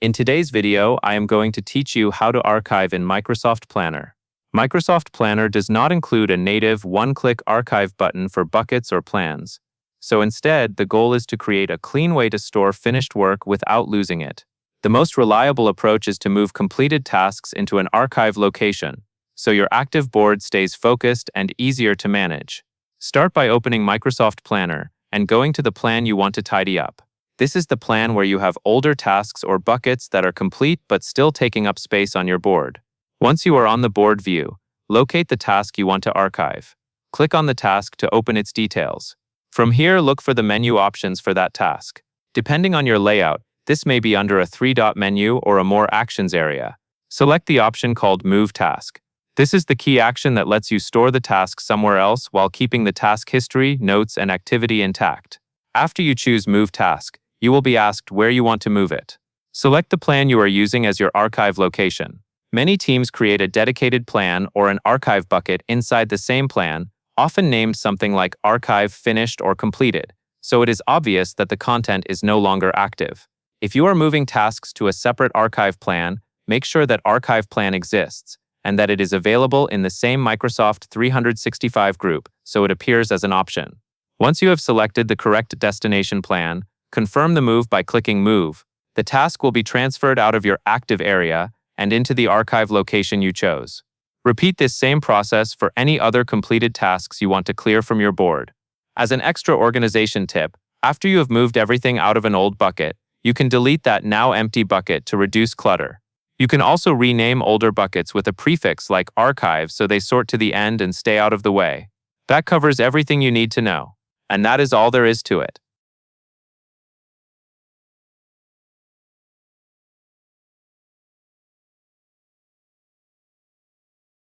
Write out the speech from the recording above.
In today's video, I am going to teach you how to archive in Microsoft Planner. Microsoft Planner does not include a native one-click archive button for buckets or plans. So instead, the goal is to create a clean way to store finished work without losing it. The most reliable approach is to move completed tasks into an archive location, so your active board stays focused and easier to manage. Start by opening Microsoft Planner and going to the plan you want to tidy up. This is the plan where you have older tasks or buckets that are complete but still taking up space on your board. Once you are on the board view, locate the task you want to archive. Click on the task to open its details. From here, look for the menu options for that task. Depending on your layout, this may be under a three-dot menu or a More Actions area. Select the option called Move Task. This is the key action that lets you store the task somewhere else while keeping the task history, notes, and activity intact. After you choose Move Task, you will be asked where you want to move it. Select the plan you are using as your archive location. Many teams create a dedicated plan or an archive bucket inside the same plan, often named something like Archive Finished or Completed, so it is obvious that the content is no longer active. If you are moving tasks to a separate archive plan, make sure that Archive Plan exists and that it is available in the same Microsoft 365 group, so it appears as an option. Once you have selected the correct destination plan, confirm the move by clicking Move. The task will be transferred out of your active area and into the archive location you chose. Repeat this same process for any other completed tasks you want to clear from your board. As an extra organization tip, after you have moved everything out of an old bucket, you can delete that now empty bucket to reduce clutter. You can also rename older buckets with a prefix like archive so they sort to the end and stay out of the way. That covers everything you need to know. And that is all there is to it.